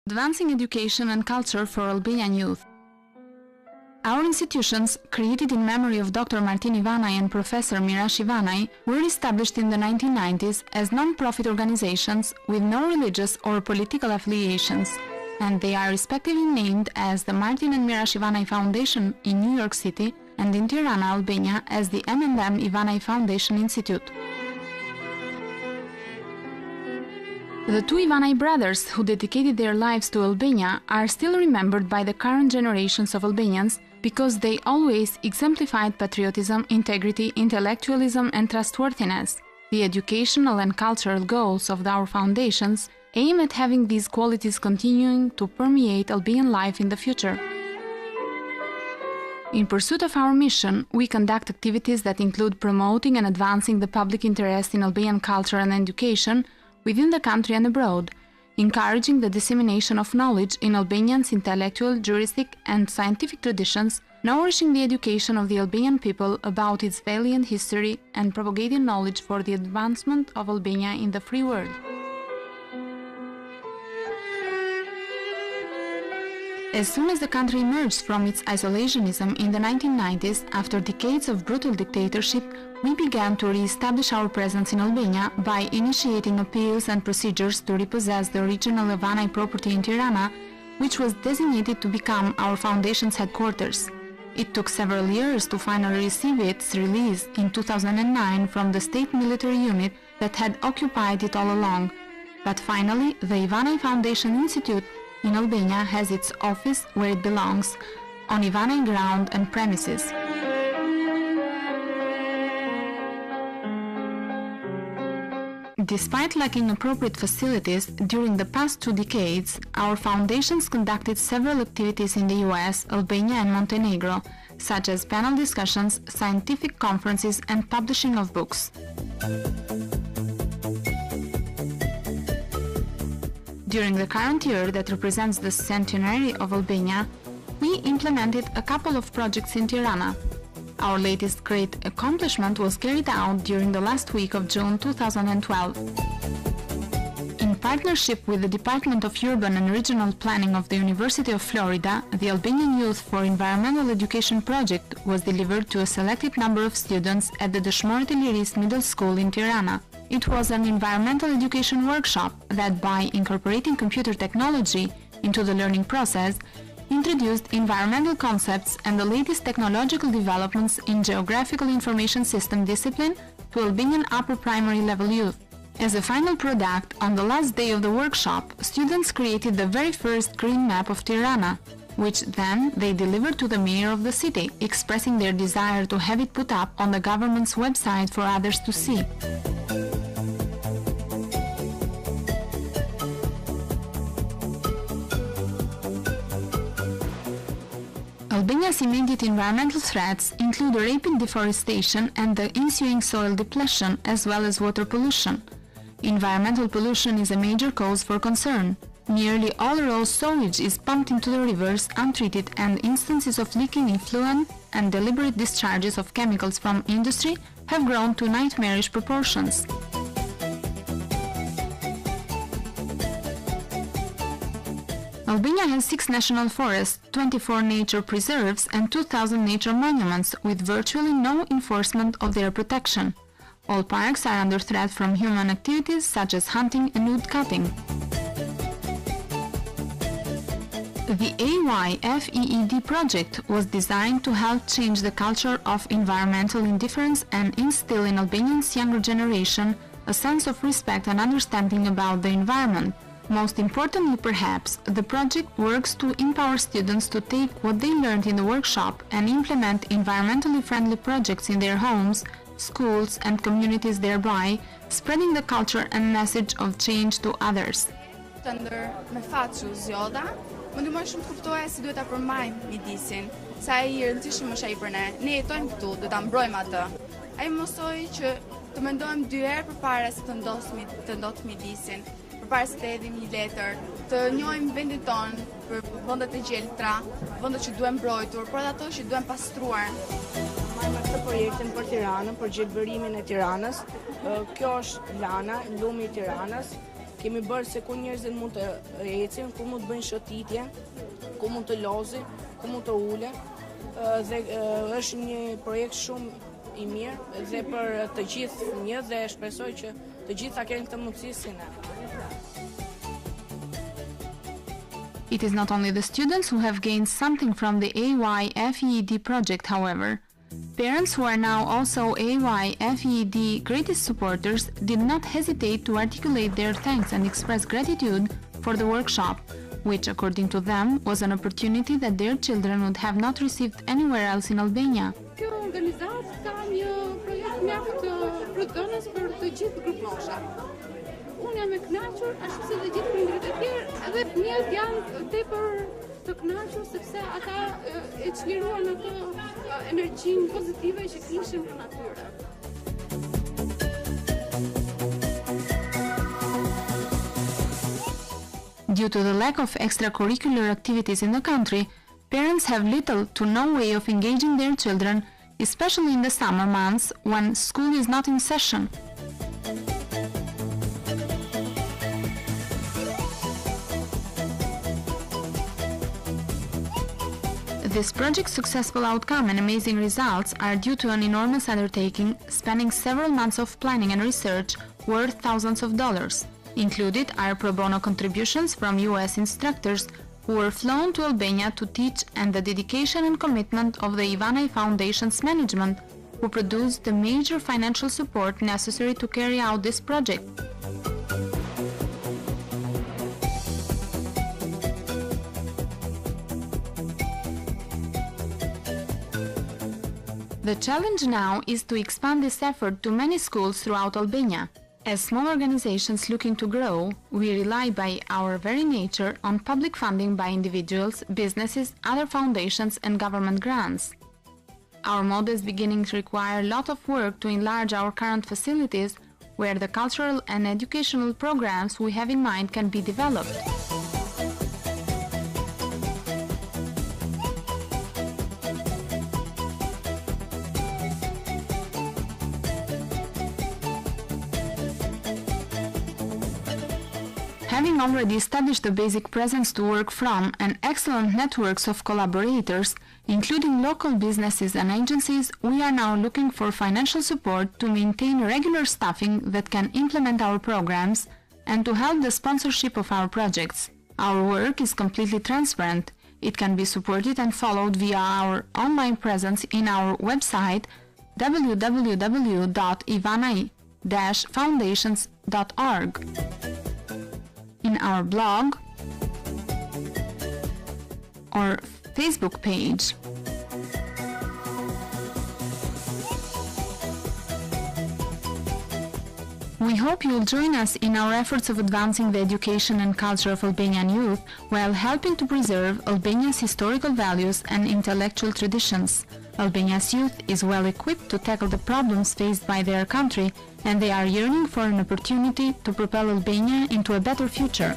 Advancing education and culture for Albanian youth. Our institutions, created in memory of Dr. Martin Ivanaj and Professor Mirash Ivanaj, were established in the 1990s as non-profit organizations with no religious or political affiliations, and they are respectively named as the Martin and Mirash Ivanaj Foundation in New York City and in Tirana, Albania as the M&M Ivanaj Foundation Institute. The two Ivanaj brothers who dedicated their lives to Albania are still remembered by the current generations of Albanians because they always exemplified patriotism, integrity, intellectualism and trustworthiness. The educational and cultural goals of our foundations aim at having these qualities continuing to permeate Albanian life in the future. In pursuit of our mission, we conduct activities that include promoting and advancing the public interest in Albanian culture and education within the country and abroad, encouraging the dissemination of knowledge in Albanian's intellectual, juristic and scientific traditions, nourishing the education of the Albanian people about its valiant history and propagating knowledge for the advancement of Albania in the free world. As soon as the country emerged from its isolationism in the 1990s, after decades of brutal dictatorship, we began to re-establish our presence in Albania by initiating appeals and procedures to repossess the original Ivanaj property in Tirana, which was designated to become our foundation's headquarters. It took several years to finally receive its release in 2009 from the state military unit that had occupied it all along. But finally, the Ivanaj Foundation Institute in Albania has its office where it belongs, on Ivanaj ground and premises. Despite lacking appropriate facilities, during the past 2 decades, our foundations conducted several activities in the US, Albania and Montenegro, such as panel discussions, scientific conferences and publishing of books. During the current year that represents the centenary of Albania, we implemented a couple of projects in Tirana. Our latest great accomplishment was carried out during the last week of June 2012. In partnership with the Department of Urban and Regional Planning of the University of Florida, the Albanian Youth for Environmental Education project was delivered to a selected number of students at the Dëshmorët e Lirisë Middle School in Tirana. It was an environmental education workshop that, by incorporating computer technology into the learning process, introduced environmental concepts and the latest technological developments in geographical information system discipline to Albanian upper primary level youth. As a final product, on the last day of the workshop, students created the very first green map of Tirana, which then they delivered to the mayor of the city, expressing their desire to have it put up on the government's website for others to see. Albania's immediate environmental threats include rapid deforestation and the ensuing soil depletion, as well as water pollution. Environmental pollution is a major cause for concern. Nearly all raw sewage is pumped into the rivers untreated, and instances of leaking effluent and deliberate discharges of chemicals from industry have grown to nightmarish proportions. Albania has 6 national forests, 24 nature preserves and 2,000 nature monuments with virtually no enforcement of their protection. All parks are under threat from human activities such as hunting and wood cutting. The AYFEED project was designed to help change the culture of environmental indifference and instill in Albanians' younger generation a sense of respect and understanding about the environment. Most importantly, perhaps, the project works to empower students to take what they learned in the workshop and implement environmentally friendly projects in their homes, schools and communities, thereby spreading the culture and message of change to others. Me faqu zjoda, më ndihmoi shumë të kuptoja si duhet ta përmbajmë mjedisin, sa ai i rëndësishëm është ai për ne. Ne jetojmë këtu, duhet ta mbrojmë atë. Ai më mësoi që të mendojmë 2 herë përpara se të ndodh mjedisin, përpara se të hedhim një letër, të njohim vendin tonë për vendet e gjeltra, vendet që duhen mbrojtur, por ato që duhen pastruar. Marrëm këtë projektin për Tiranën, për gjelbërimin e Tiranës. Kjo është lana, lumi i Tiranës. kemi bërë se ku njerëzit mund të ecin, ku mund të bëjnë shëtitje, ku mund të lozin, ku mund të ulen, dhe është një projekt shumë i mirë dhe për të gjithë fëmijët dhe shpresoj që të gjitha keni këtë mundësi si ne. It is not only the students who have gained something from the AY-FEED project, however. Parents who are now also AY-FEED greatest supporters did not hesitate to articulate their thanks and express gratitude for the workshop, which, according to them, was an opportunity that their children would have not received anywhere else in Albania. Kjo organizatë ka një projekt mjaft përdonës për të gjithë grupmosha. Unë jam e kënaqur, ashtu si të gjithë prindërit e tjerë, edhe fëmijët janë tepër të kënaqur sepse ata e çliruan atë energjinë pozitive që kishin në natyrë. Due to the lack of extracurricular activities in the country, parents have little to no way of engaging their children, especially in the summer months when school is not in session. This project's successful outcome and amazing results are due to an enormous undertaking spanning several months of planning and research worth thousands of dollars. Included are pro bono contributions from US instructors who were flown to Albania to teach and the dedication and commitment of the Ivanaj Foundation's management, who produced the major financial support necessary to carry out this project. The challenge now is to expand this effort to many schools throughout Albania. As small organizations looking to grow, we rely by our very nature on public funding by individuals, businesses, other foundations and government grants. Our model is beginning to require a lot of work to enlarge our current facilities, where the cultural and educational programs we have in mind can be developed. Having already established a basic presence to work from and excellent networks of collaborators, including local businesses and agencies, we are now looking for financial support to maintain regular staffing that can implement our programs and to help the sponsorship of our projects. Our work is completely transparent. It can be supported and followed via our online presence in our website www.ivanaj-foundations.org, in our blog or Facebook page. We hope you will join us in our efforts of advancing the education and culture of Albanian youth while helping to preserve Albania's historical values and intellectual traditions. Albania's youth is well equipped to tackle the problems faced by their country, and they are yearning for an opportunity to propel Albania into a better future.